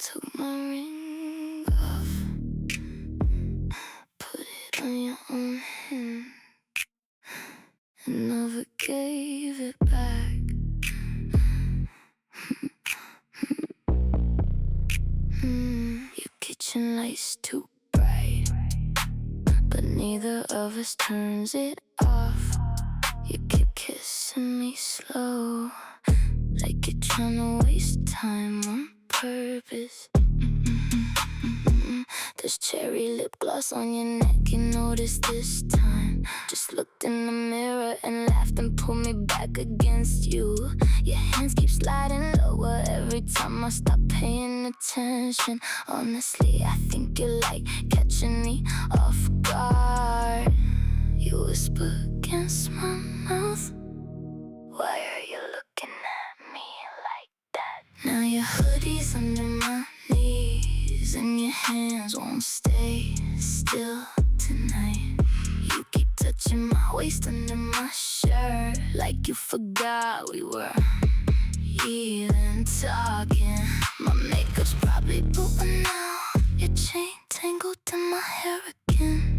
took my ring off, put it on your own hand, and never gave it back. Your kitchen light's too bright, but neither of us turns it off. You keep kissing me slow, like you're trying to waste time on purpose. There's cherry lip gloss on your neck, you noticed this time. Just looked in the mirror and laughed and pulled me back against you. Your hands keep sliding lower every time I stop paying attention. Honestly, I think you like catching me off guard. You whisper against my mouth, why are you looking at me like that? Now your hoodie's under my knees and your hands won't stay still tonight. You keep touching my waist under my shirt, like you forgot we were even talking. My makeup's probably ruined now, your chain tangled in my hair again.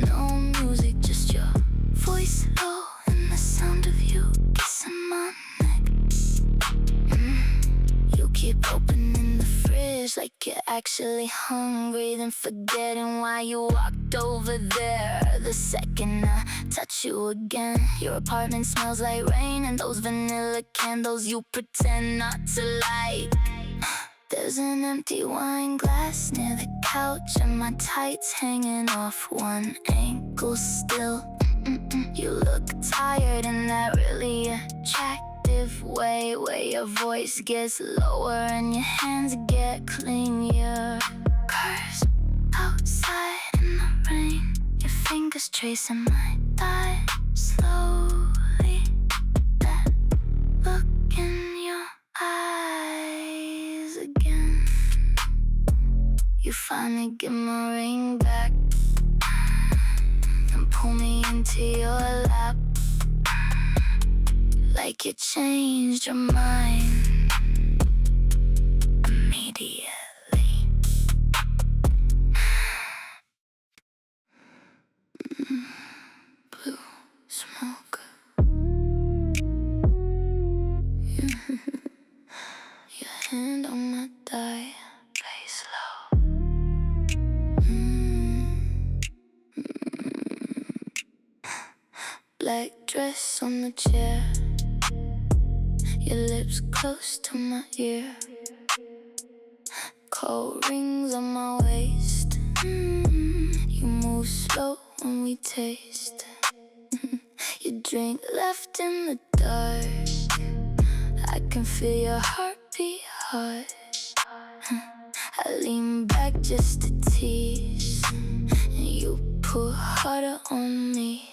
No music, just your voice low and the sound of you kissing my neck. You keep opening the fridge like you're actually hungry, then forgetting why you walked over there. The second I touch you again, your apartment smells like rain and those vanilla candles you pretend not to like. There's an empty wine glass near the couch and my tights hanging off one ankle still. You look tired in that really attractive way, where your voice gets lower and your hands get clingier. Cars outside in the rain, your fingers tracing my thigh slowly. That look in your eyes again. You finally give my ring back and pull me into your lap, like you changed your mind immediately. Blue smoke. Your hand on my thigh, play slow. Black dress on the chair, your lips close to my ear, cold rings on my waist. You move slow when we taste. You drink left in the dark, I can feel your heartbeat hard. I lean back just to tease, and you pull harder on me,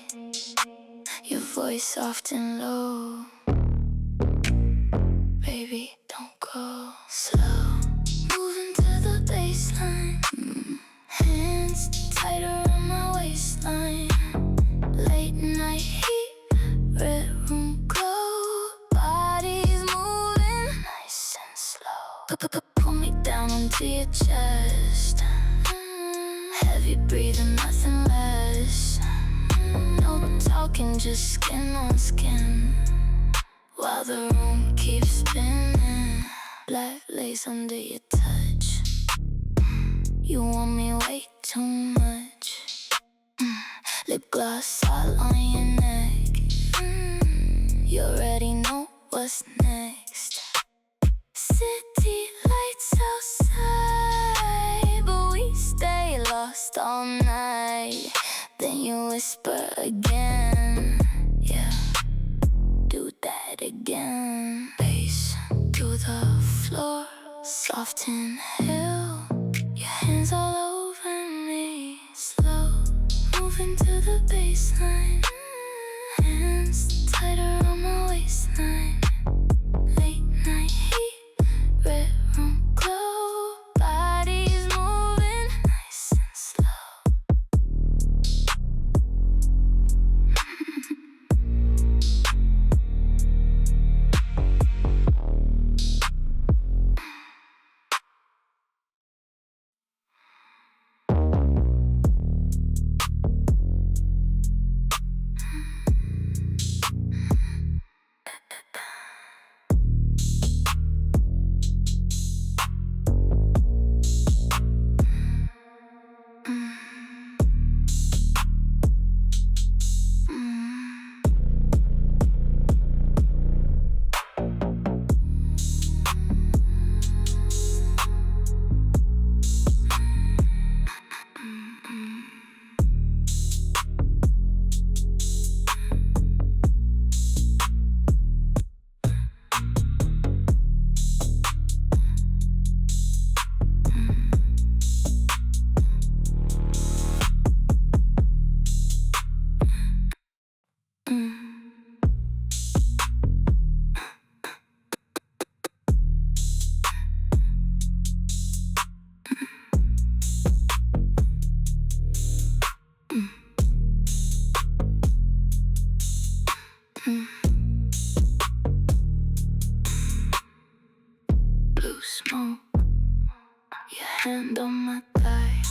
your voice soft and low. Baby, don't go slow. Moving to the baseline, hands tighter on my waistline. Late night heat, red room glow, bodies moving nice and slow. Pull me down onto your chest, heavy breathing, nothing less. No talking, just skin on skin, while the room keeps spinning. Black lace under your touch, you want me way too much. Lip gloss all on your neck, you already know what's next. City lights outside, but we stay lost all night. Then you whisper again, yeah, do that again. Bass to the floor, soft inhale, your hands all over me. Slow, moving to the baseline, hands tighter on my waistline. Late night heat, red room glow, bodies moving nice and slow. hand on my thigh.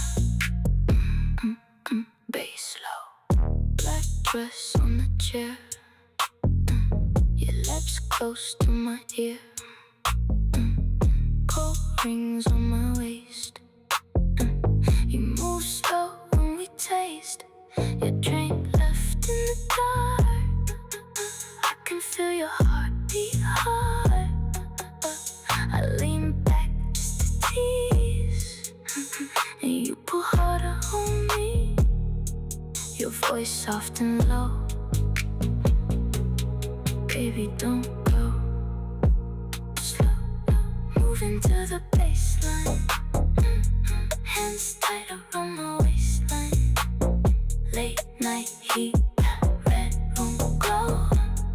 Bass low. Black dress on the chair. Your lips close to my ear. Gold rings on my waist. You move slow when we taste. Your drink left in the dark. I can feel your heartbeat hard. I lean back just to tease, and you pull harder on me. Your voice soft and low. Baby, don't go slow. Moving to the baseline. Hands tight around my waistline. Late night heat, red room glow.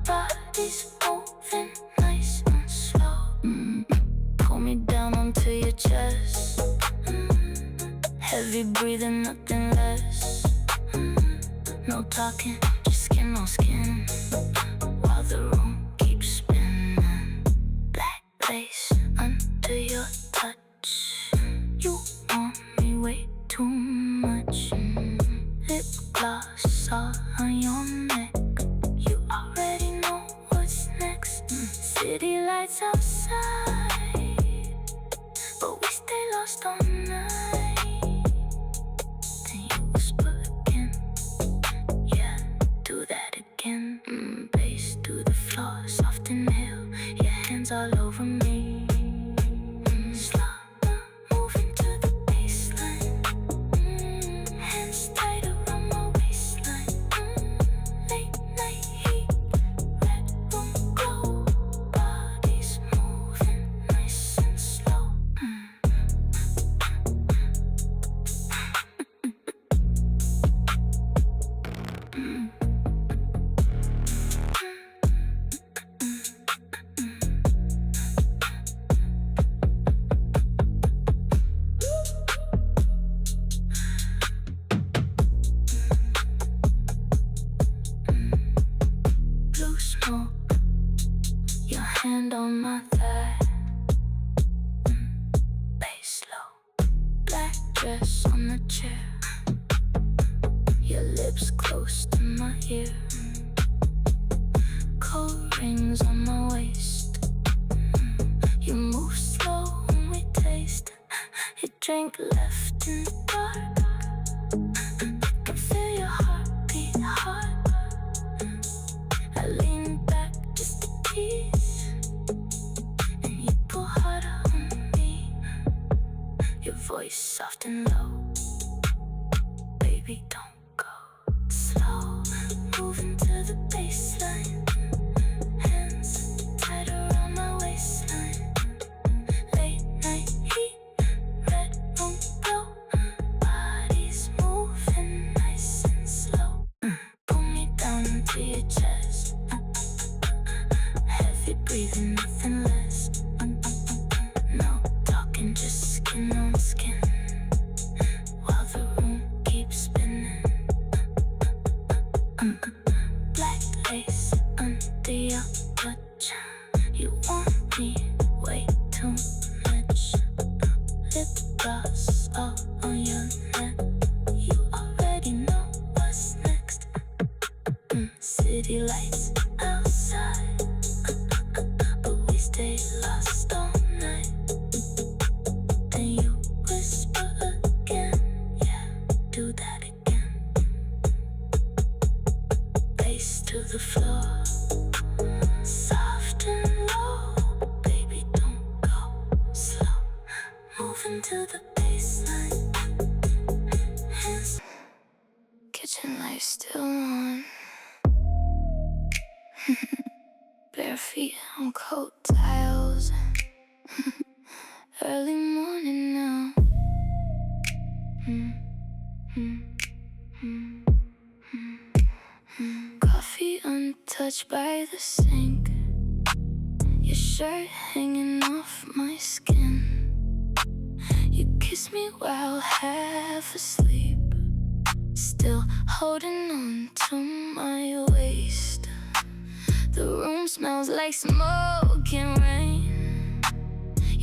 Bodies moving nice and slow. Pull me down onto your chest. Heavy breathing, nothing less. No talking, just skin on skin. While the room keeps spinning. Black lace under your touch. You want me way too much. Lip gloss all on your neck. You already know what's next. City lights outside, but we stay lost all night. Then you whisper again, yeah, do that again. Bass through the floor, soft inhale. Your hands all over me. Slow, moving to the baseline. Hands tight around my waistline. Late night heat, red room glow. Bodies moving nice and slow. Blue smoke, your hand on my thigh. Bass low, black dress on the chair. Your lips close to my ear. Cold rings on my waist. You move slow when we taste. Your drink left in the dark. I can feel your heartbeat hard. I lean back just to tease, and you pull harder on me. Your voice soft and low. Baby, don't go slow. Moving to the baseline. Hands tight around my waistline. Late night heat, red room glow. Bodies moving nice and slow. Pull me down into your chest. Heavy breathing, nothing less. No talking, just skin on skin. While the room keeps spinning. Black lace under your touch. You want me way too much. Lip gloss all on your neck. You already know what's next. City lights outside, but we stay lost all night. Then you whisper again, yeah, do that again. Bass to the floor, soft and low. Baby, don't go slow. Moving to the baseline. Hands. Kitchen lights still on. Bare feet on cold tiles. Early morning now. Coffee untouched by the sink. Your shirt hanging off my skin. You kiss me while half asleep, still holding on to my waist. The room smells like smoke and rain.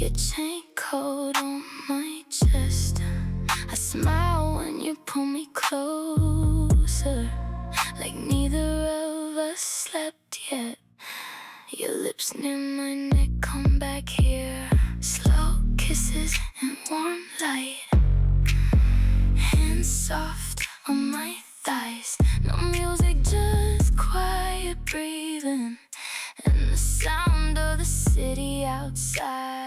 Your chain coat on my chest. I smile when you pull me closer, like neither of us slept yet. Your lips near my neck, come back here. Slow kisses and warm light. Hands soft on my thighs. No music, just quiet breathing and the sound of the city outside.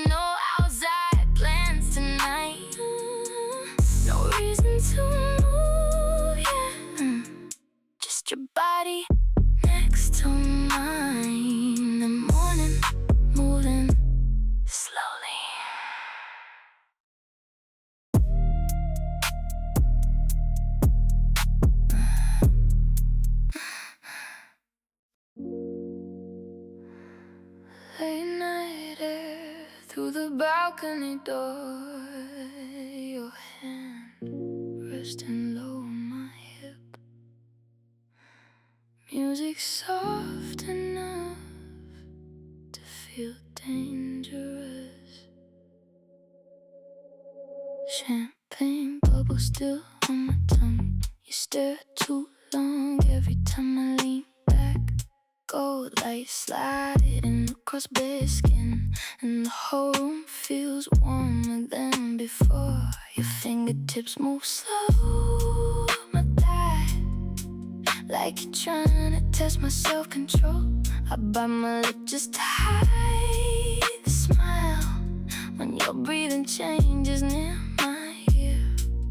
No outside plans tonight. No reason to move, yeah. Just your body next to mine. The morning moving slowly. Late night air through the balcony door. Your hand resting low on my hip. Music soft enough to feel dangerous. Champagne bubbles still on my tongue. You stare too long every time I lean back. Gold light sliding across bare skin, and the whole room feels warmer than before. Your fingertips move slow, my thigh, like you're trying to test my self-control. I bite my lip just to hide the smile. When your breathing changes near my ear,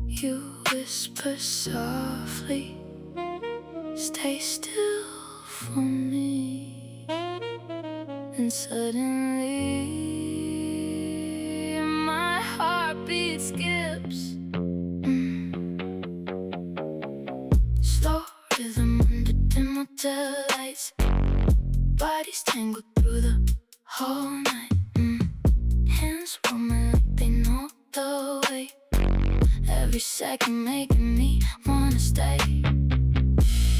you whisper softly, stay still for me. And suddenly my heartbeat skips. Slow rhythm under dim hotel lights. Bodies tangled through the whole night. Hands warming like they know the way. Every second making me wanna stay.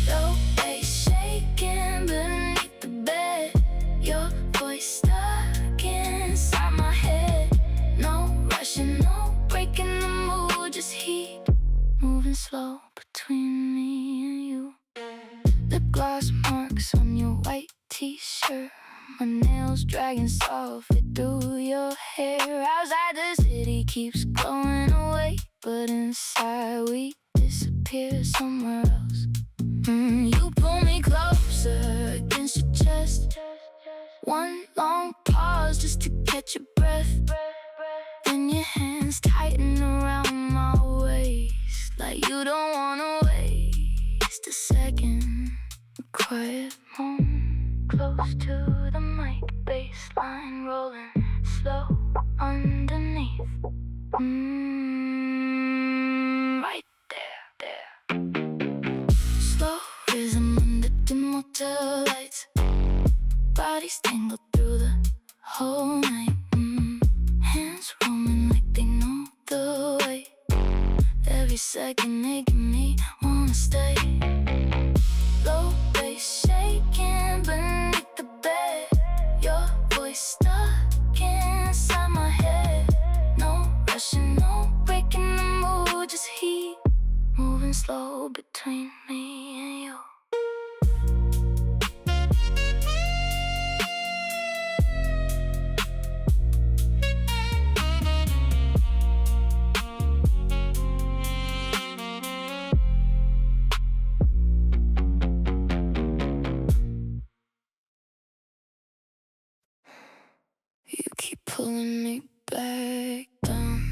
Low bass shaking beneath the bed. Your voice stuck inside my head. No rushing, no breaking the mood, just heat moving slow between me and you. Lip gloss marks on your white t-shirt. My nails dragging softly through your hair. Outside the city keeps glowing away, but inside we disappear somewhere else. You pull me closer against your chest. One long pause just to catch your breath. Then your hands tighten around my waist, like you don't wanna waste a second. A quiet moment, close to the mic, bassline rolling slow underneath. Right there. Slow rhythm under dim motel lights. Bodies tangled through the whole night. Hands roaming like they know the way. Every second making me wanna stay. Low bass shaking beneath the bed. Your voice stuck inside my head. No rushing, no breaking the mood, just heat moving slow between me and you. You keep pulling me back down.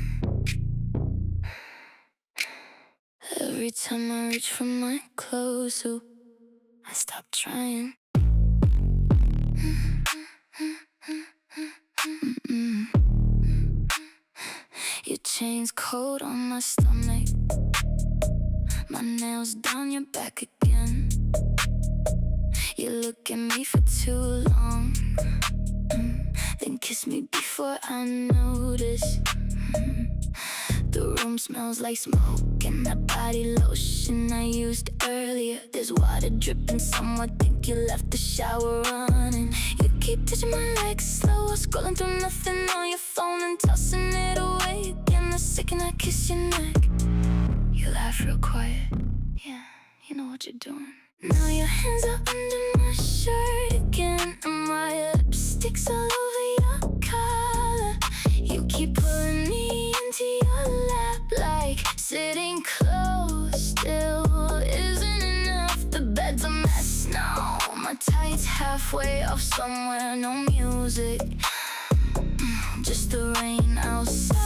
Every time I reach for my clothes, so I stop trying. Your chain's cold on my stomach. My nails down your back again. You look at me for too long, then kiss me before I notice. The room smells like smoke and that body lotion I used earlier. There's water dripping somewhere, think you left the shower running. You keep touching my legs slow, scrolling through nothing on your phone and tossing it away again. The second I kiss your neck, you laugh real quiet. Yeah, you know what you're doing. Now your hands are under my shirt again, and my lipstick's all over your collar. You keep pulling me into your lap, like sitting close still isn't enough. The bed's a mess now, my tights halfway off somewhere, no music, just the rain outside,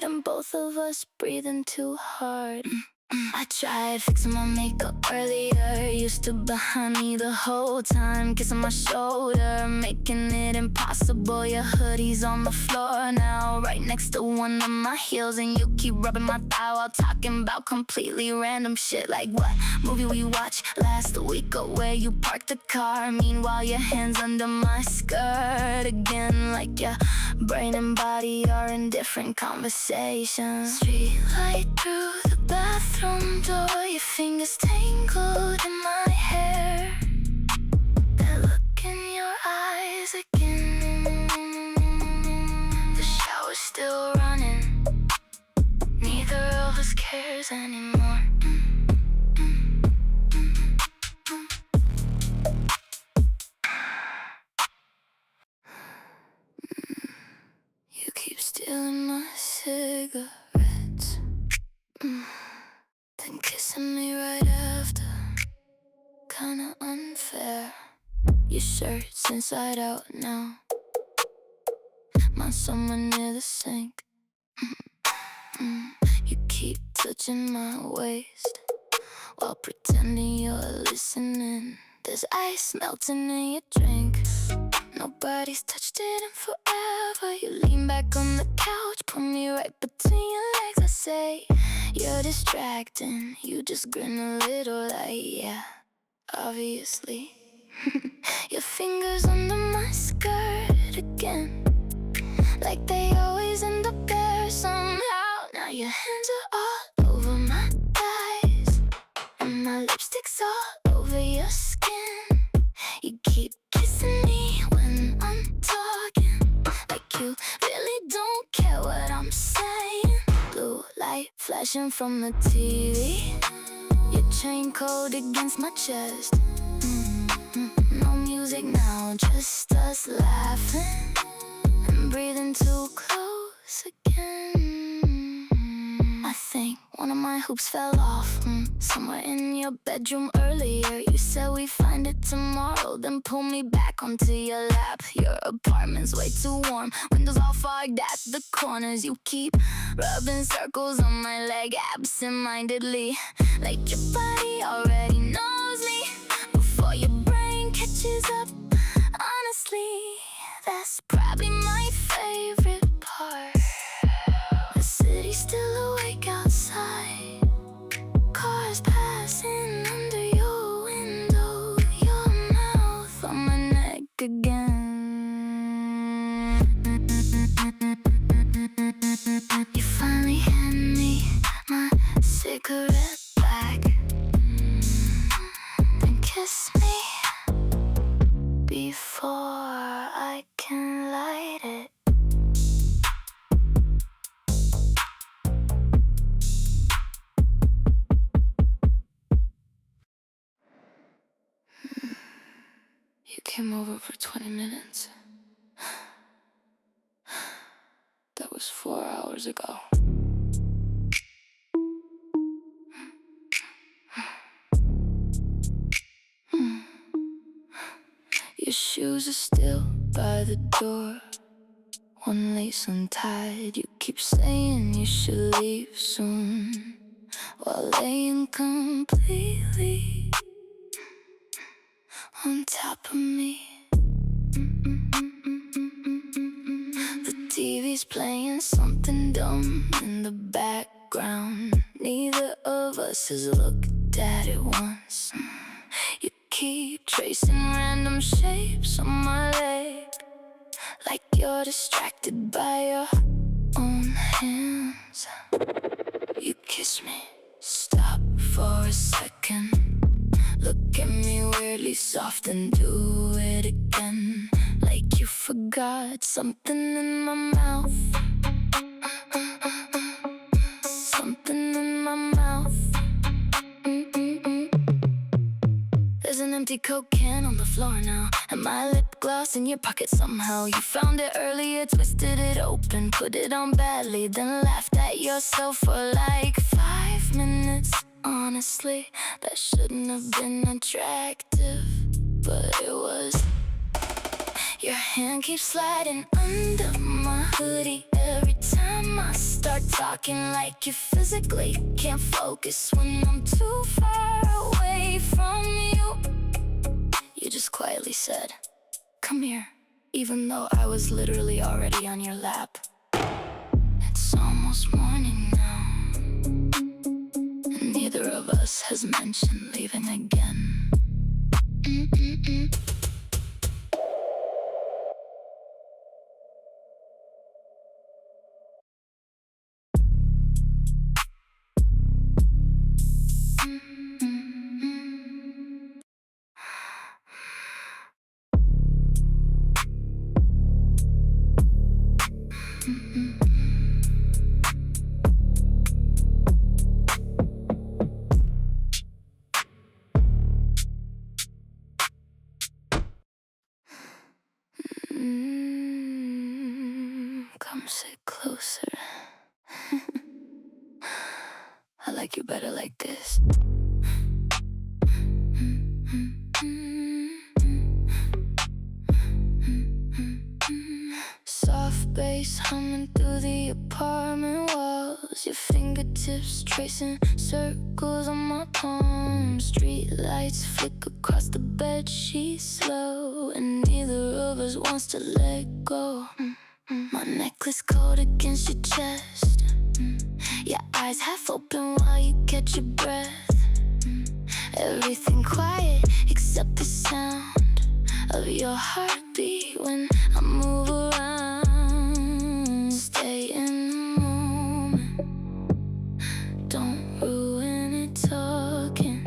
and both of us breathing too hard. I tried fixing my makeup earlier, you stood behind me the whole time, kissing my shoulder, making it impossible. Your hoodie's on the floor now, right next to one of my heels, and you keep rubbing my thigh while talking about completely random shit, like what movie we watched last week or where you parked the car. Meanwhile, your hands under my skirt again, like your brain and body are in different conversations. Street light through the bathroom door, your fingers tangled in my hair. That look in your eyes again. The shower's still running, neither of us cares anymore. You keep stealing my cigarettes, then kissing me right after. Kinda unfair. Your shirt's inside out now, mine's somewhere near the sink. You keep touching my waist while pretending you're listening. There's ice melting in your drink, nobody's touched it in forever. You lean back on the couch, pull me right between your legs. I say, you're distracting, you just grin a little like, yeah, obviously. Your fingers under my skirt again, like they always end up there somehow. Now your hands are all over my thighs, and my lipstick's all over your skin. You keep kissing me when I'm talking, like you really don't care what I'm saying. Blue light flashing from the TV, your chain cold against my chest. No music now, just us laughing and breathing too close again. I think one of my hoops fell off somewhere in your bedroom earlier. You said we find it tomorrow, then pull me back onto your lap. Your apartment's way too warm, windows all fogged at the corners. You keep rubbing circles on my leg absent-mindedly, like your body already knows me before your brain catches up. Honestly, that's probably my favorite part. The city's still awake outside, cars passing under your window, your mouth on my neck again. You finally hand me my cigarette back, then kiss me before I can light it. You came over for 20 minutes. That was 4 hours ago. Your shoes are still by the door, one lace untied. You keep saying you should leave soon, while laying completely on top of me. The TV's playing something dumb in the background. Neither of us has looked at it once. You keep tracing random shapes on my leg, like you're distracted by your own hands. You kiss me, stop for a second, look at me weirdly soft and do it again, like you forgot something in my mouth. Something in my mouth. There's an empty Coke can on the floor now, and my lip gloss in your pocket somehow. You found it earlier, twisted it open, put it on badly, then laughed at yourself for like 5 minutes. Honestly, that shouldn't have been attractive, but it was. Your hand keeps sliding under my hoodie every time I start talking, like you physically can't focus when I'm too far away from you. You just quietly said, "Come here," even though I was literally already on your lap. It's almost morning now, and neither of us has mentioned leaving again. Come sit closer. I like you better like this. Soft bass humming through the apartment walls, your fingertips tracing circles on my palm. Street lights flick across the bed sheets slow, and neither of us wants to let go. My necklace cold against your chest, your eyes half open while you catch your breath. Everything quiet except the sound of your heartbeat when I move around. Stay in the moment, don't ruin it talking.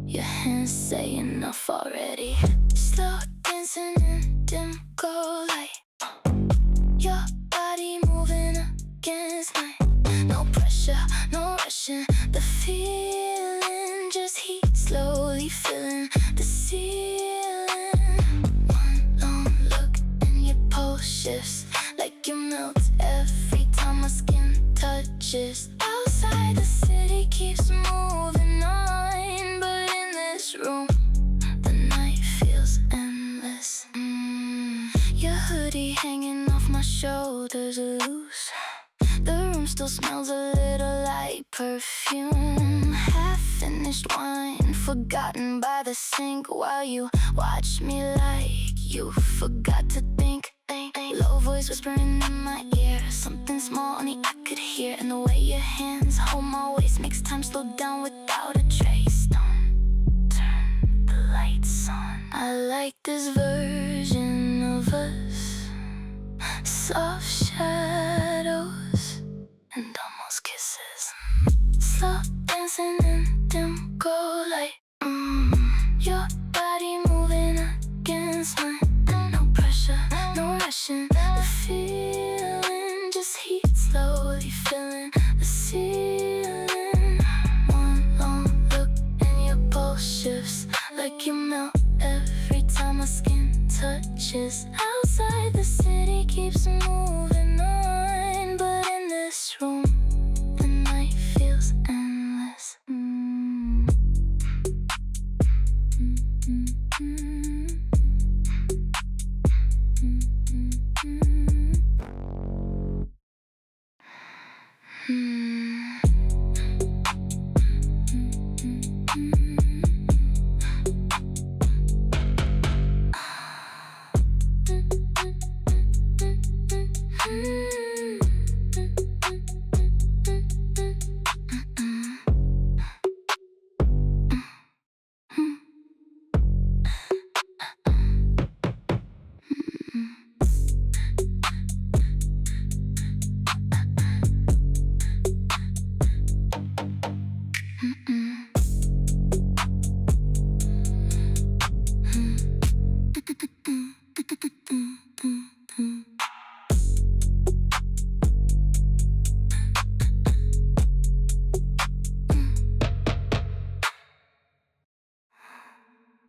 Your hands say enough already. Slow dancing in dim glow light, your body moving against mine. No pressure, no rushing, the feeling just heat slowly filling the ceiling. One long look and your pulse shifts, like you melt every time my skin touches. Outside the city keeps moving on, but in this room the night feels endless. Your hoodie hanging off my shoulders loose, the room still smells a little like perfume. Half-finished wine forgotten by the sink, while you watch me like you forgot to think. Low voice whispering in my ear, something small only I could hear, and the way your hands hold my waist makes time slow down without a trace. Don't turn the lights on. I like this version of us, soft shadows and almost kisses. Slow dancing in dim glow light, your body moving against mine. No pressure, no rushing, the feeling just heat slowly filling the ceiling. One long look and your pulse shifts, like you melt every time my skin touches. Outside the city keeps moving on, but in this room the night feels endless.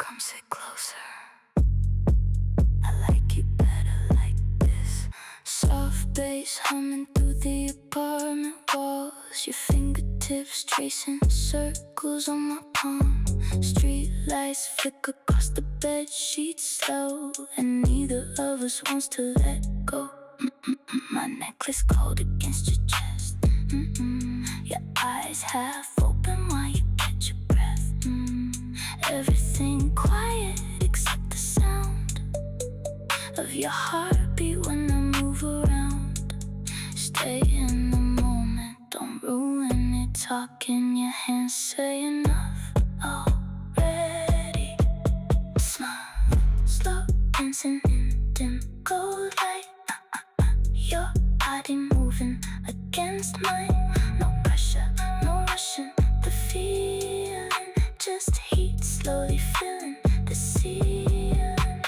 Come sit closer. I like you better like this. Soft bass humming through the apartment walls. Your fingertips tracing circles on my palm. Street lights flicker across the bed sheets slow, and neither of us wants to let go. My necklace cold against your chest. Your eyes half open while you catch your breath. Everything quiet except the sound of your heartbeat when I move around. Stay in the moment, don't ruin it. Talk in your hands, say enough already. Smile, slow dancing in dim gold light. Your body moving against mine. No pressure, no rushing. The feeling, just heat slowly filling the ceiling.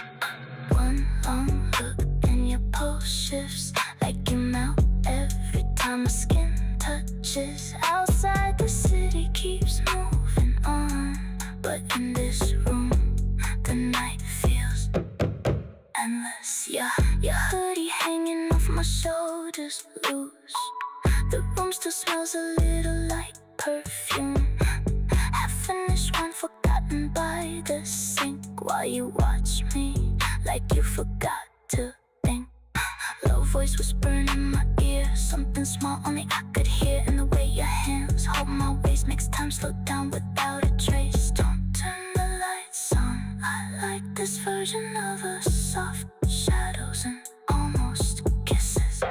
One long look and your pulse shifts like you melt every time my skin touches. Outside the city keeps moving on, but in this room the night feels endless. Your hoodie hanging off my shoulders loose. The room still smells a little like perfume. Half finished wine forgotten by the sink, while you watch me like you forgot to think. Low voice whispering in my ear, something small only I could hear. In the way your hands hold my waist makes time slow down without a trace. Don't turn the lights on, I like this version of us. Soft shadows and almost kisses.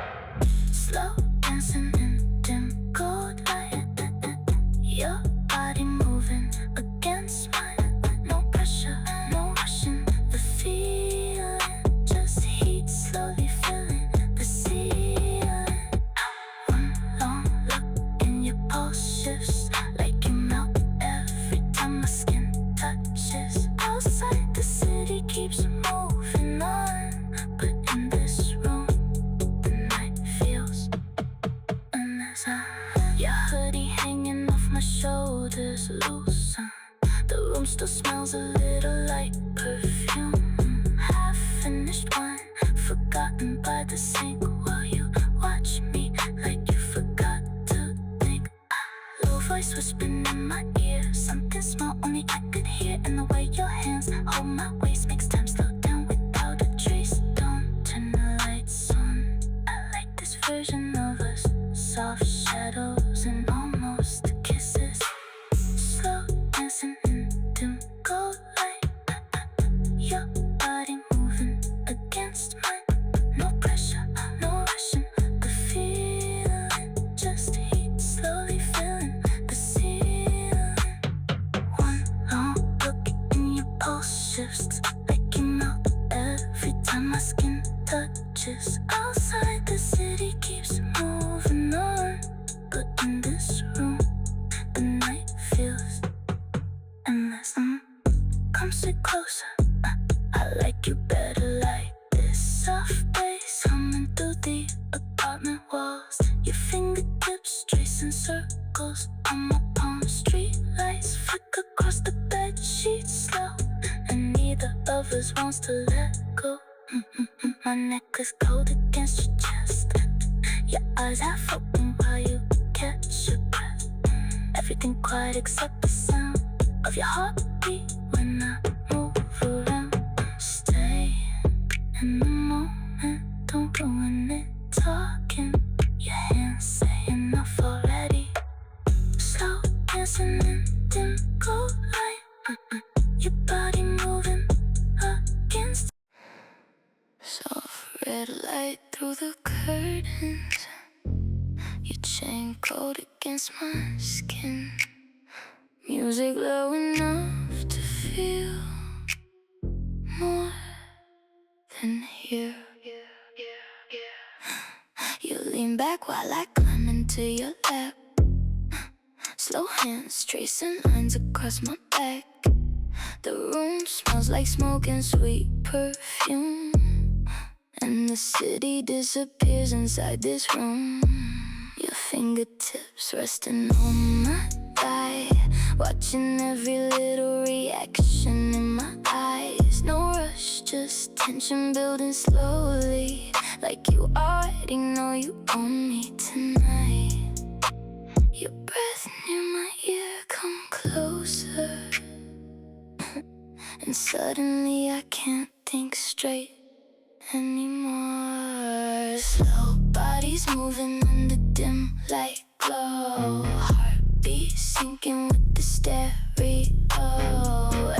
Slow dancing in dim gold light. Your body moving against mine. No pressure, no rushing. The feeling, just heat slowly filling the ceiling. One long look and your pulse shifts like you melt every time my skin touches. Outside the city keeps moving on, but in this room the night feels endless. Your hoodie hanging off my shoulders loose. The room still smells a little like perfume. Half finished wine forgotten by the sink, while you watch me like you forgot to think. Low voice whispering in my ear, something small only I could hear. And the way your hands hold my waist makes time slow down without a trace. Don't turn the lights on, I like this version of us. Soft shadows and almost kisses. Slow dancing in dim gold light. Your body moving against mine. No pressure, no rushing. The feeling, just heat slowly filling the ceiling. One long look and your pulse shifts like you melt every time my skin touches. Outside the city keeps moving on, but in this room the night feels endless. Come sit closer, I like you better like this. Soft bass humming through the apartment walls. Your fingertips tracing circles on my palm. Street lights flicker across the bed sheets slow, and neither of us wants to let go. My necklace cold against your chest. Your eyes half open while you catch your breath. Everything quiet except the sound of your heartbeat when I move around. Stay in the moment, don't ruin it. Talking, your hands say enough already. Slow dancing in dim gold light. Your body moving against. Soft red light through the curtains. Your chain cold against my skin. Music low enough to feel more than here. You lean back while I climb into your lap. Slow hands tracing lines across my back. The room smells like smoke and sweet perfume, and the city disappears inside this room. Your fingertips resting on my thigh watching every little reaction in my eyes. No rush, just tension building slowly, like you already know you own me tonight. Your breath near my ear, come closer. And suddenly I can't think straight anymore. Slow bodies moving under dim light glow, heartbeat syncing with the stereo.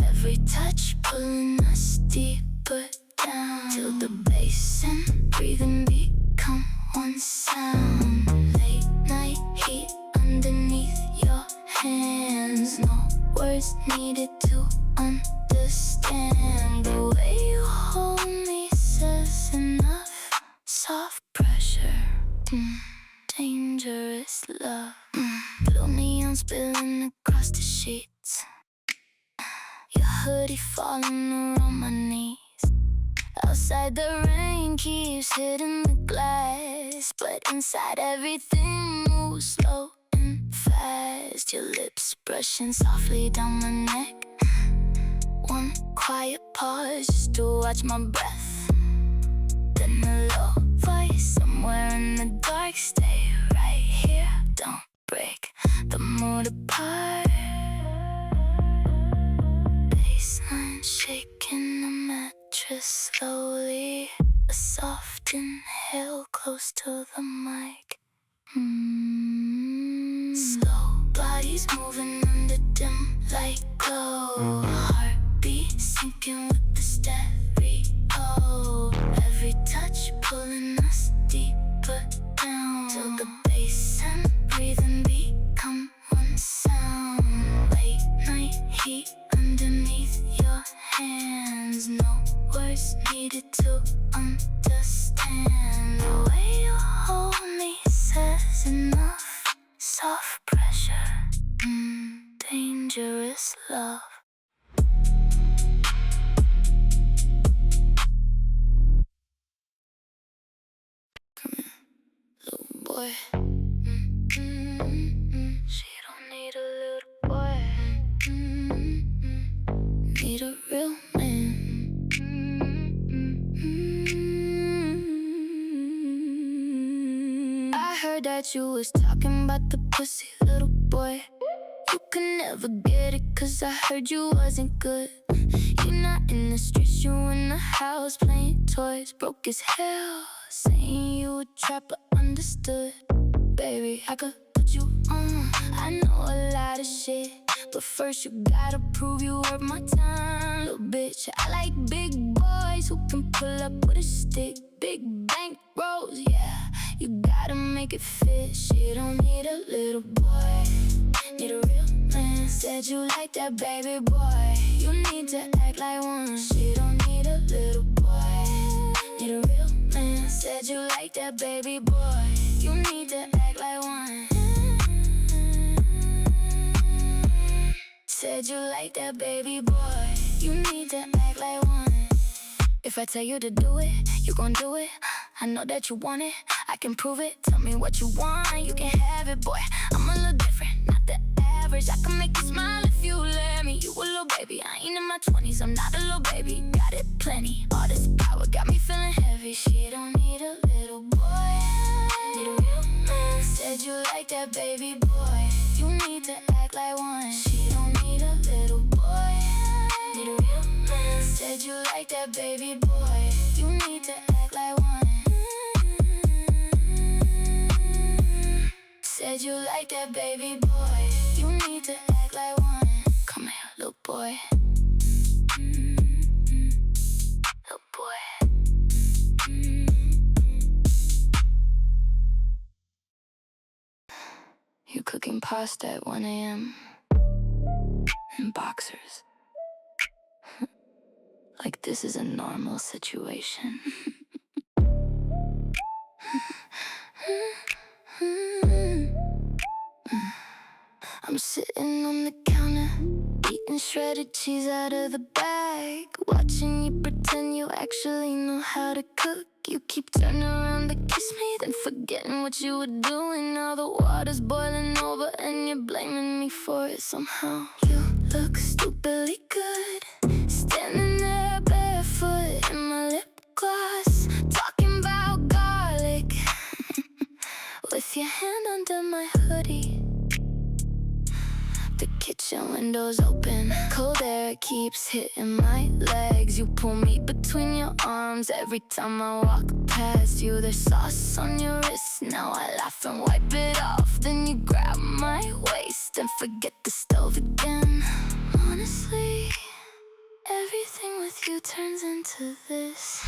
Every touch pulling us deeper down, till the bass and breathing become one sound. Late night heat underneath your hands, no words needed to understand. The way you hold me says enough. Soft pressure, dangerous love. Blue neon spilling across the sheets, your hoodie falling around my knees. Outside the rain keeps hitting the glass, but inside everything moves slow and fast. Your lips brushing softly down my neck, one quiet pause just to watch my breath. Then a low voice somewhere in the dark, stay right here, don't break the mood apart. Baseline shaking the mattress slowly, a soft inhale close to the mic. Slow bodies moving under dim light glow, heartbeat syncing with the stereo. Every touch pulling us deeper down, till the bass and breathing become one sound. Late night heat underneath your hands, no words needed to understand. The way you hold me says enough. Soft pressure, dangerous love. Come here, little boy. She don't need a little boy, need a real man. I heard that you was talking about the pussy, little boy. You could never get it, cause I heard you wasn't good. You not in the streets, you in the house playing toys, broke as hell, saying you a trapper, understood. Baby, I could put you on, I know a lot of shit, but first you gotta prove you worth my time. Little bitch, I like big boys who can pull up with a stick. Big bank rolls, yeah, you gotta make it fit. She don't need a little boy, need a real man. Said you like that, baby boy, you need to act like one. She don't need a little boy, need a real man. Said you like that, baby boy, you need to act like one. Said you like that, baby boy, you need to act like one. If I tell you to do it, you gon' do it. I know that you want it, I can prove it. Tell me what you want, you can have it, boy. I'm a little different, not the average. I can make you smile if you let me. You a little baby, I ain't in my 20s, I'm not a little baby. Got it plenty, all this power got me feeling heavy. She don't need a little boy, need a real man. Said you like that, baby boy, you need to act like one. She don't need a little boy, need a real man. Said you like that, baby boy, you need to act like one. Said you like that, baby boy, you need to act like one. Come here, little boy. Little boy. You cooking pasta at 1 a.m. in boxers. Like this is a normal situation. I'm sitting on the counter, eating shredded cheese out of the bag, watching you pretend you actually know how to cook. You keep turning around to kiss me, then forgetting what you were doing. Now the water's boiling over and you're blaming me for it somehow. You look stupidly good, standing there barefoot in my lip gloss, talking about garlic with your hand under my hoodie. The kitchen window's open, cold air keeps hitting my legs. You pull me between your arms every time I walk past you. There's sauce on your wrist, now I laugh and wipe it off. Then you grab my waist and forget the stove again. Honestly, everything with you turns into this.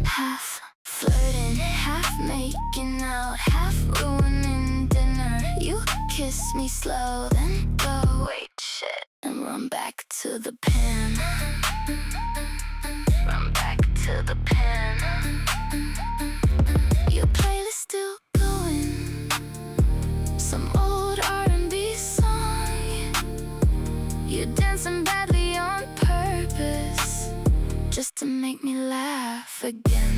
Half flirting, half making out, half ruining dinner. You kiss me slow, then go wait shit and run back to the pen. Run back to the pen. Your playlist still going, some old R&B song. You're dancing badly on purpose, just to make me laugh again.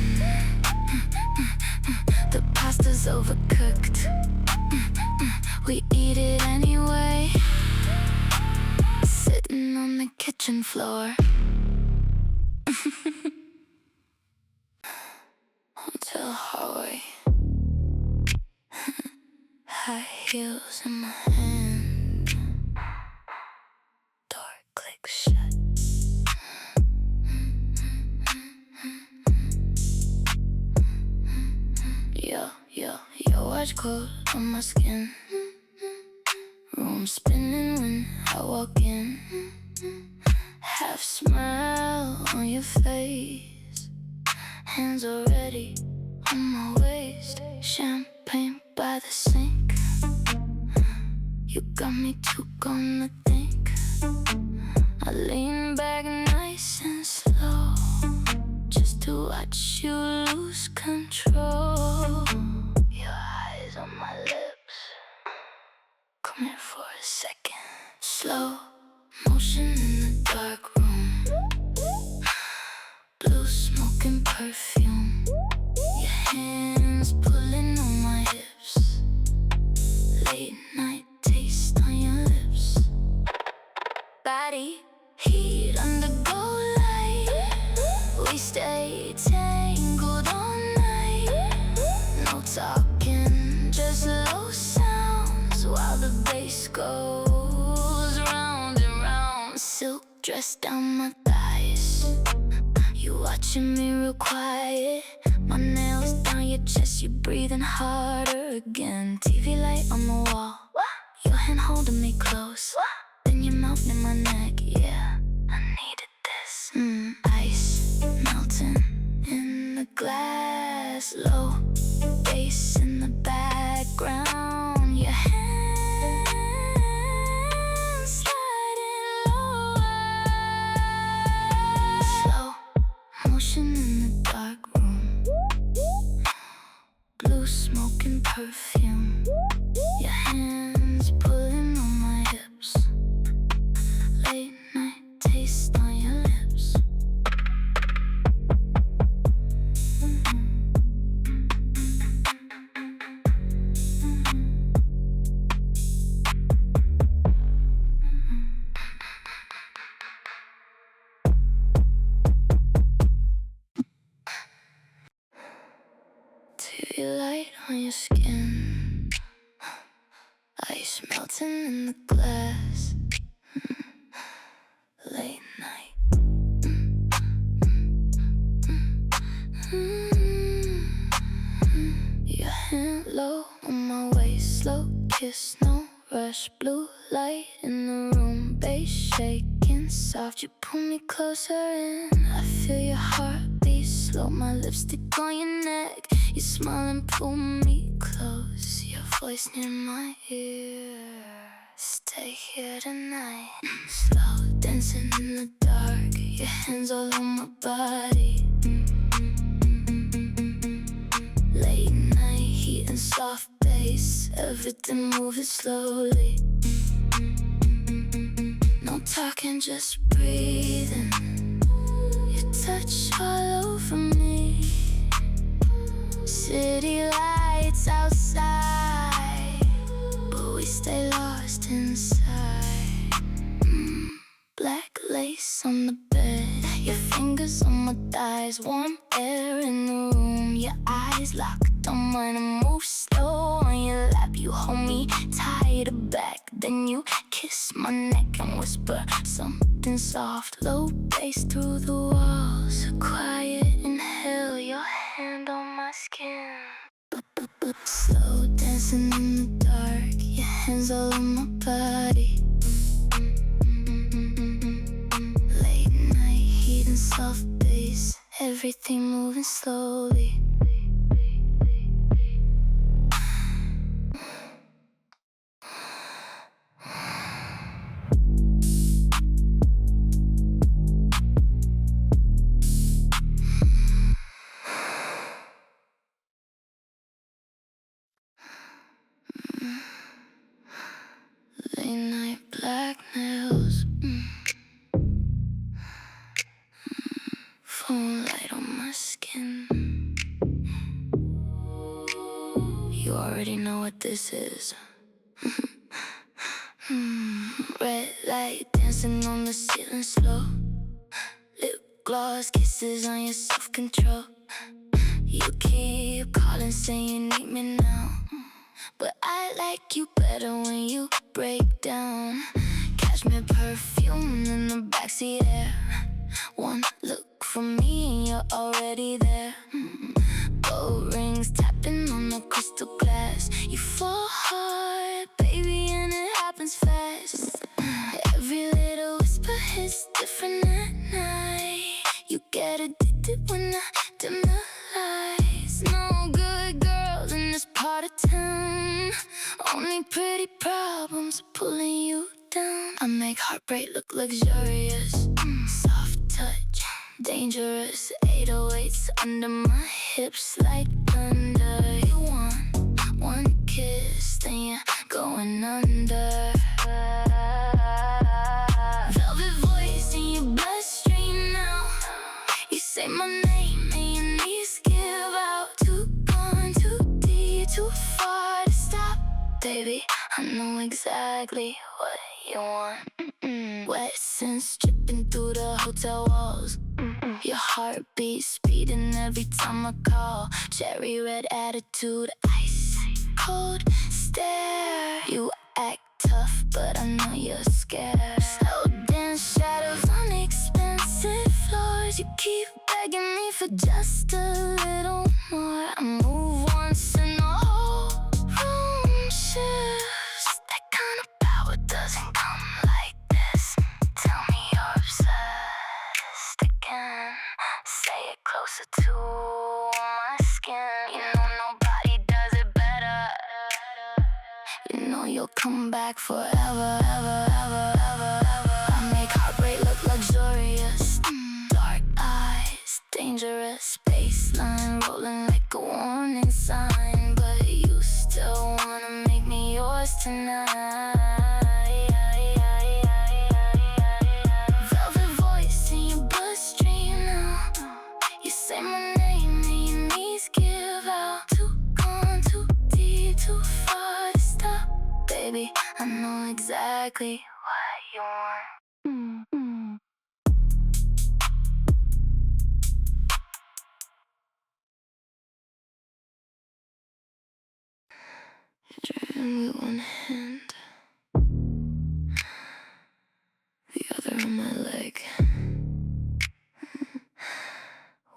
The pasta's overcooked, we eat it anyway, sitting on the kitchen floor. Hotel hallway, high heels in my hand, door clicks shut. Your watch cold on my skin, room spinning when I walk in. Half smile on your face, hands already on my waist. Champagne by the sink, you got me too gonna think. I lean back nice and slow, just to watch you lose control. Your eyes on my lips, come here for a second. Slow motion in the dark room, blue smoke and perfume. Your hands pulling on my hips, late night taste on your lips. Body heat under go light, we stay tangled all night. No talking, just low sounds while the bass goes round and round. Silk dress down my thighs, you watching me real quiet. My nails down your chest, you breathing harder again. TV light on the wall, your hand holding me close, then your mouth in my neck. Yeah, I needed this. Ice melting in the glass, low bass in the background. Your hands sliding lower, slow motion in the dark room, blue smoke and perfume. Your hands pulling on my hips, late night taste on your lips. TV light on your skin, ice melting in the glass. Late night. Your hand low on my waist, slow kiss, no rush. Blue light in the room, bass shaking soft. You pull me closer in, I feel your heartbeat slow. My lipstick on your neck, you smile and pull me close. Your voice near my ear, stay here tonight. Slow dancing in the dark, your hands all on my body. Late night heat and soft bass, everything moving slowly. No talking, just breathing. You touch all over me. City lights outside, but we stay lost inside. Black lace on the bed, your fingers on my thighs, warm air in the room. Your eyes locked on mine and move slow on your lap. You hold me tighter back, then you kiss my neck and whisper something soft. Low bass through the walls, quiet inhale, your hand on my skin. Slow dancing in the dark, your hands all on my body. Late night heat and soft bass, everything moving slowly. Late night black nails, phone light on my skin. You already know what this is. Red light dancing on the ceiling slow. Lip gloss, kisses on your self-control. You keep calling saying you need me now, but I like you better when you break down. Cashmere perfume in the backseat air. One look from me and you're already there. Gold rings tapping on the crystal glass. You fall hard, baby, and it happens fast. Every little whisper hits different at night. You get addicted when I dim the lights. No good girls in this part of town, only pretty problems are pulling you down. I make heartbreak look luxurious. Soft touch, dangerous. 808s under my hips like thunder. You want one kiss, then you're going under. Velvet voice in your bloodstream now. You say my name and your knees give out. Too gone, too deep, too far to stop. Baby, I know exactly what you want. Wet scents dripping through the hotel walls. Your heartbeat speeding every time I call. Cherry red attitude, ice cold stare. You act tough, but I know you're scared. Slow dance shadows on expensive floors. You keep begging me for just a little more. I move once and the whole room shifts. That kind of power doesn't come like this. Tell me you're obsessed again. Say it closer to my skin. You know nobody does it better. You know you'll come back forever, ever, ever, ever, ever. I make heartbreak look luxurious. Dark eyes, dangerous. Baseline rolling like a warning sign, but you still wanna make me yours tonight. Velvet voice in your bloodstream now. You say my name and your knees give out. Too gone, too deep, too far to stop. Baby, I know exactly what you want. Driving with one hand, the other on my leg.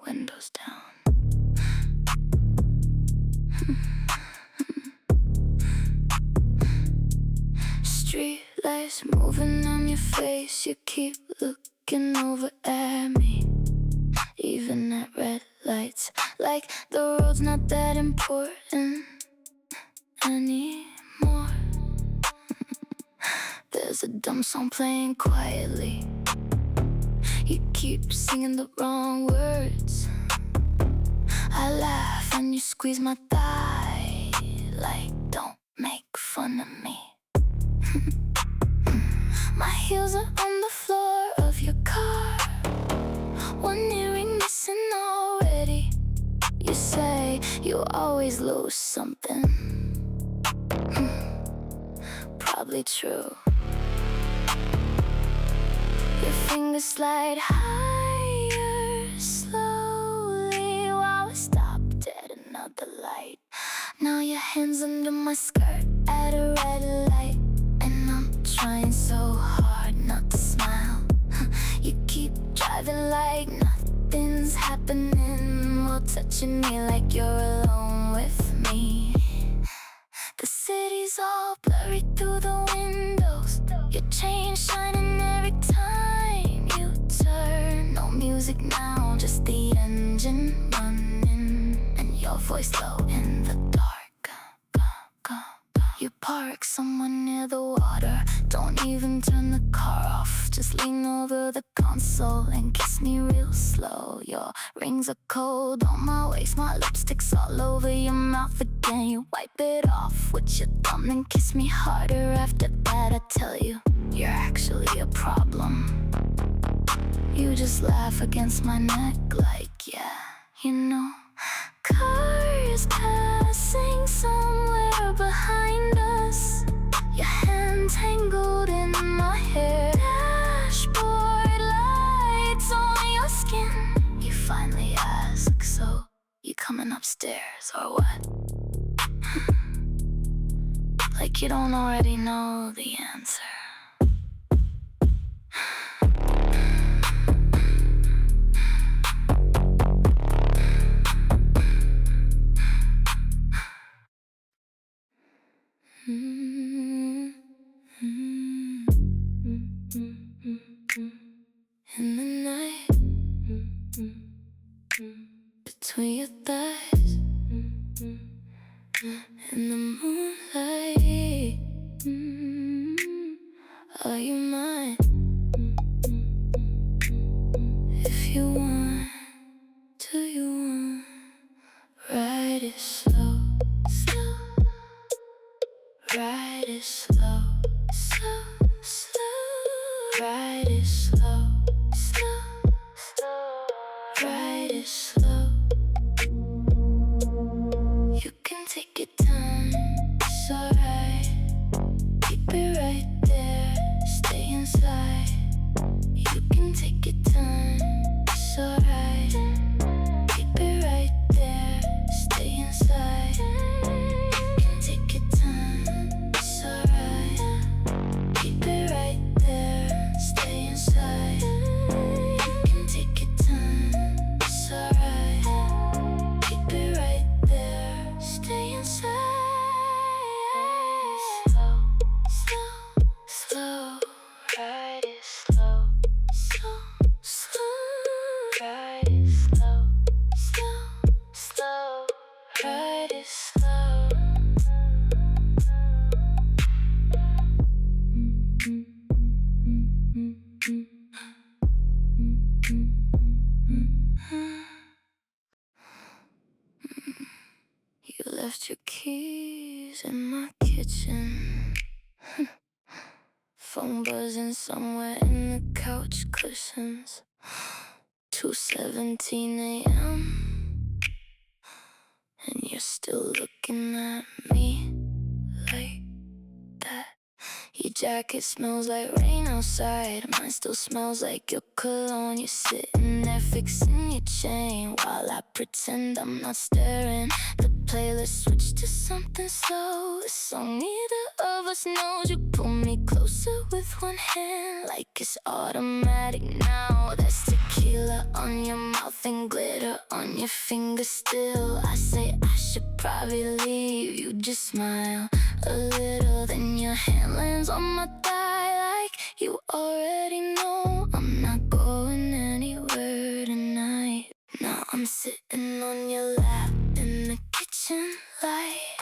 Windows down. Street lights moving on your face. You keep looking over at me, even at red lights, like the road's not that important anymore. There's a dumb song playing quietly. You keep singing the wrong words. I laugh and you squeeze my thigh, like don't make fun of me. My heels are on the floor of your car, one earring missing already. You say You always lose something. Probably true. Your fingers slide higher slowly while we stopped at another light. Now your hands under my skirt at a red light, and I'm trying so hard not to smile. You keep driving like nothing's happening, while touching me like you're alone with me. The city's all blurry through the windows, your chain shining every time you turn. No music now, just the engine running, and your voice low in the dark. You park somewhere near the water, don't even turn the car off. Just lean over the console and kiss me real slow. Your rings are cold on my waist, my lipstick's all over your mouth again. You wipe it off with your thumb and kiss me harder. After that I tell you, you're actually a problem. You just laugh against my neck like, yeah, you know. Cars passing somewhere behind us, your hand tangled in my hair. Dashboard lights on your skin. You finally ask, so you coming upstairs or what? Like you don't already know the answer. In the night, between your thighs, in the moonlight, are you mine? If you want, do you want? Ride it slow, slow. Ride it slow, slow, slow. Ride it slow, slow, slow. Ride it slow. You can take your time, it's alright. Keep it right there, stay inside. You can take your time, it's alright. Keep it right there, stay inside. You can take your time, it's alright. Keep it right there, stay inside. You can take your time, it's alright. Keep it right there, stay inside. Slow, slow, slow. Ride it slow, slow, slow. Ride it slow, slow, slow. Ride it slow. You left your keys in my kitchen. Phone buzzing somewhere in the couch cushions. 2:17 a.m. and you're still looking at me like that. Your jacket smells like rain outside, mine still smells like your cologne. You're sitting there fixing your chain while I pretend I'm not staring. The playlist switched to something slow, a song neither of us knows. You pull me closer with one hand like it's automatic now. There's tequila on your mouth and glitter on your fingers still. I say I should probably leave, you just smile a little, then your hand lands on my thigh like you already know I'm not going anywhere tonight. Now I'm sitting on your lap in the kitchen light,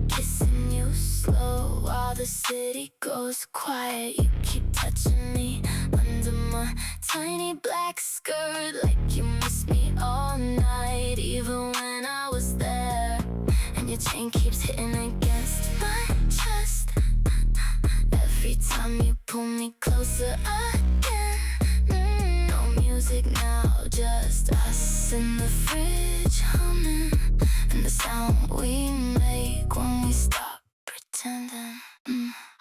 kissing you slow while the city goes quiet. You keep touching me under my tiny black skirt like you miss me all night, even when I was there. And your chain keeps hitting against my chest every time you pull me closer again. No music now, just us in the fridge humming, and the sound we make when we stop pretending.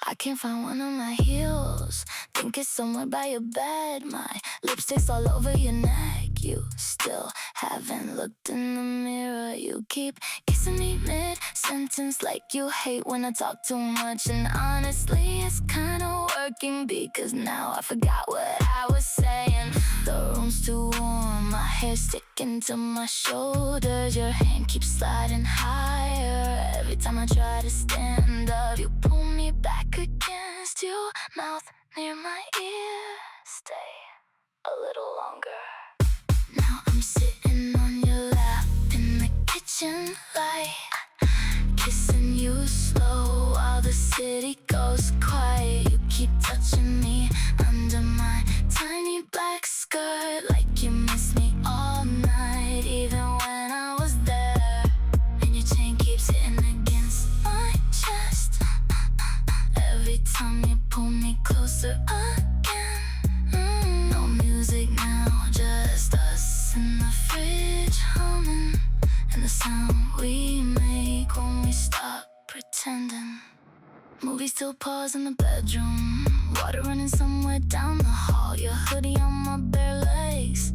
I can't find one of my heels. Think it's somewhere by your bed. My lipstick's all over your neck. You still haven't looked in the mirror. You keep kissing me mid-sentence like you hate when I talk too much. And honestly, it's kinda working because now I forgot what I was saying. The room's too warm, my hair's sticking to my shoulders. Your hand keeps sliding higher every time I try to stand up. You pull me back against you, mouth near my ear. Stay a little longer. Now I'm sitting on your lap in the kitchen light, kissing you slow while the city goes quiet. You keep touching me under my tiny black skirt like you miss me all night, even when I was there. And your chain keeps hitting against my chest every time you pull me closer again. No music now, just us in the fridge humming, and the sound we make when we stop pretending. Movie still pause in the bedroom, water running somewhere down the hall. Your hoodie on my bare legs,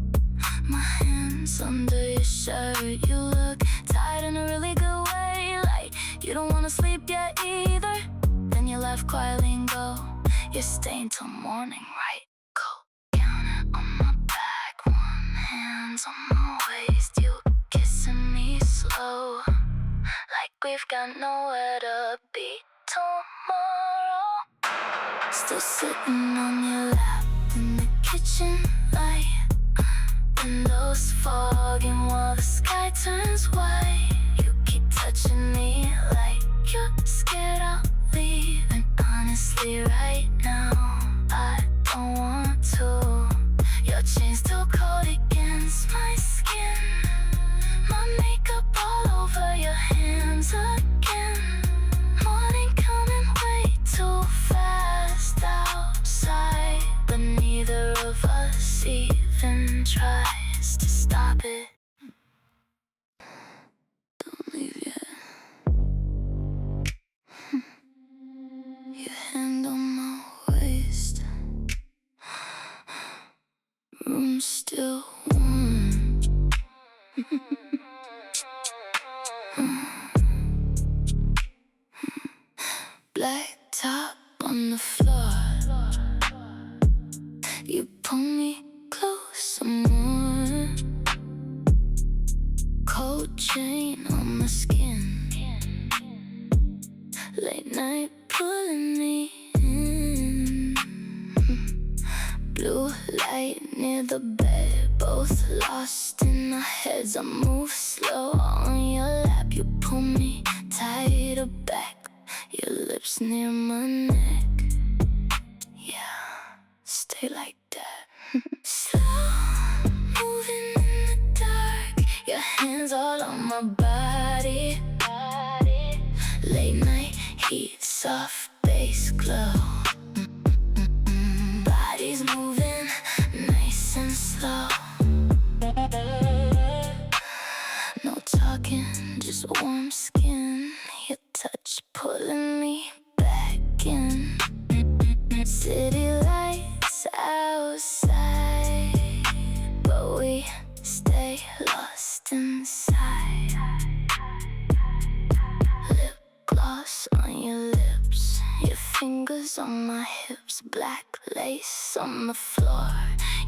my hands under your shirt. You look tired in a really good way, like you don't wanna sleep yet either. Then you left quietly and go. You're staying till morning, right? Cold counter on my back, one hand's on my waist. You kissing me slow, like we've got nowhere to be tomorrow. Still sitting on your lap in the kitchen light, windows fogging while the sky turns white. You keep touching me like you're scared I'll leave, and honestly right now I don't want to. Your chain's still cold against my skin, my makeup all over your hands again. Morning coming way too fast outside, but neither of us even tries to stop it. Don't leave yet. Your hand on my waist, room still warm. Black top on the floor. You pull me close some more. Cold chain on my skin, late night pulling me in. Blue light near the bed, both lost in our heads. I move slow on your lap, you pull me tighter back, your lips near my neck. Yeah, stay like that. Slow moving in the dark, your hands all on my body. Late night heat, soft bass glow. Bodies moving nice and slow. No talking, just warm skin. Your touch pulling me back in. City lights outside, but we stay lost inside. Lip gloss on your lips, your fingers on my hips. Black lace on the floor,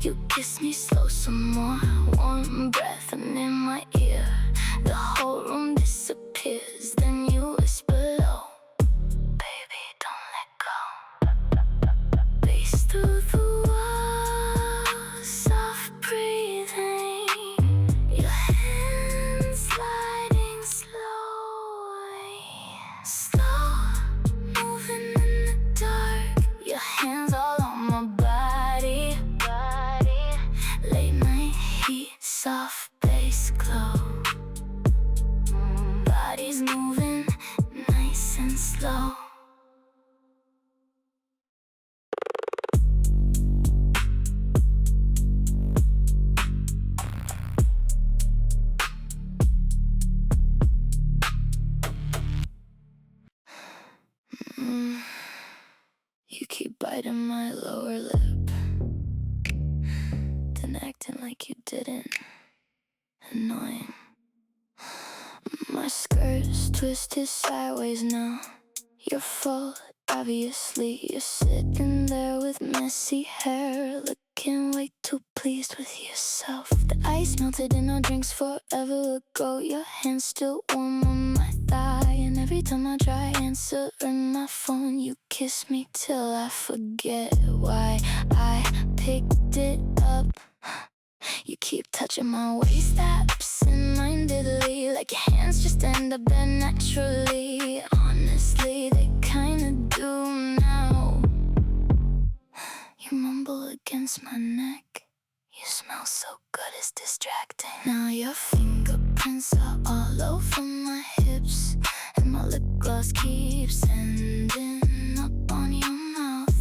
you kiss me slow some more. Warm breath and in my ear, the whole room disappears. Then you whisper low, baby, don't let go. Bass through the walls, soft breathing, your hands sliding slowly. Slow moving in the dark, your hands all on my body. Late night heat, soft bass glow. Bodies moving nice and slow. been acting like you didn't. Annoying. My skirt's twisted sideways now. Your fault, obviously. You're sitting there with messy hair, looking way too pleased with yourself. The ice melted in our drinks forever ago. Your hand's still warm on my thigh, and every time I try answering my phone, you kiss me till I forget why I picked it up. You keep touching my waist absent-mindedly, like your hands just end up there naturally. Honestly, they kinda do now. You mumble against my neck. You smell so good, it's distracting. Now your fingerprints are all over my hips, and my lip gloss keeps ending up on your mouth.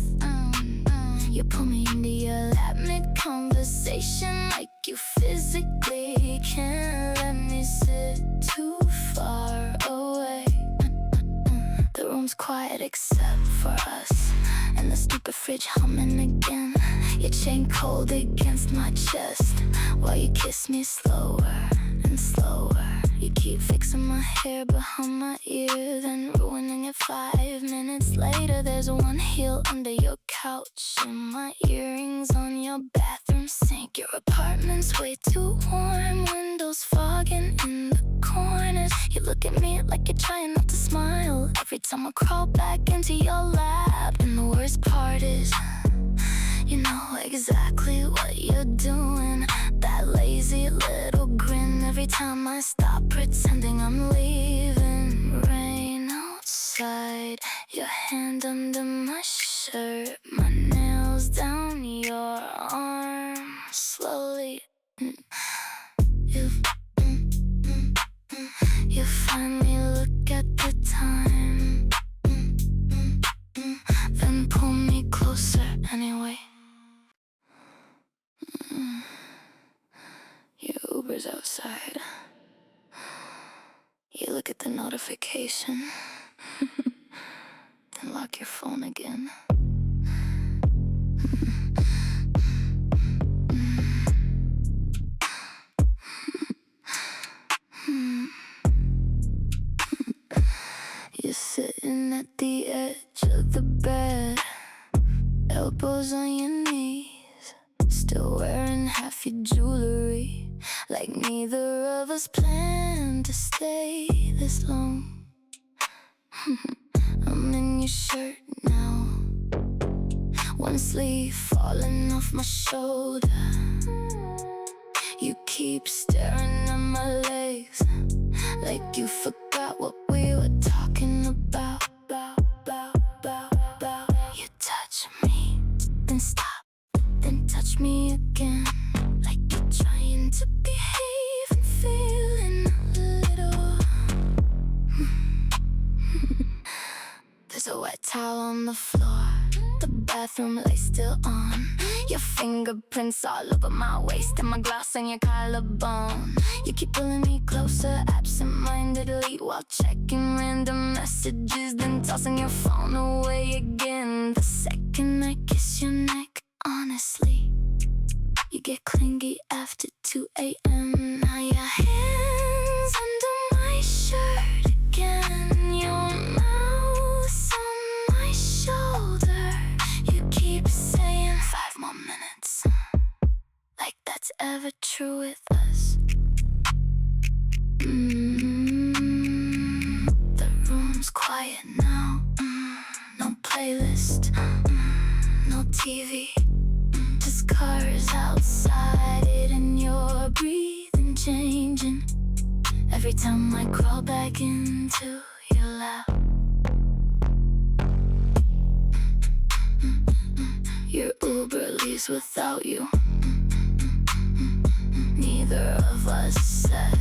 You pull me into your lap mid-conversation, like you physically can't let me sit too far away. The room's quiet except for us, and the stupid fridge humming again. Your chain cold against my chest, while you kiss me slower and slower. You keep fixing my hair behind my ear, then ruining it 5 minutes later. There's one heel under your couch, and my earrings on your bathroom sink. Your apartment's way too warm, windows fogging in the corners. You look at me like you're trying not to smile every time I crawl back into your lap. And the worst part is, you know exactly what you're doing. That lazy little grin every time I stop pretending I'm leaving. Rain outside, your hand under my shirt, my nails down your arm. Slowly, you finally look at the time, then pull me closer anyway. Your Uber's outside. You look at the notification, then lock your phone again. You're sitting at the edge of the bed, elbows on your knees, still wearing half your jewelry, like neither of us planned to stay this long. I'm in your shirt now, one sleeve falling off my shoulder. You keep staring at my legs, like you forgot what we were talking about. You touch me, then stop, then touch me again, like you're trying to behave and feeling a little. There's a wet towel on the floor, the bathroom light still on. Your fingerprints all over my waist, and my gloss on your collarbone. You keep pulling me closer absent-mindedly, while checking random messages, then tossing your phone away again. The second I kiss your neck, honestly, you get clingy after 2 a.m. Now your hands under my shirt again, your mouth on my shoulder. You keep saying 5 more minutes, like that's ever true with us. The room's quiet now, no playlist, no TV, just cars outside it, and your breathing changing every time I crawl back into your lap. Your Uber leaves without you. Neither of us said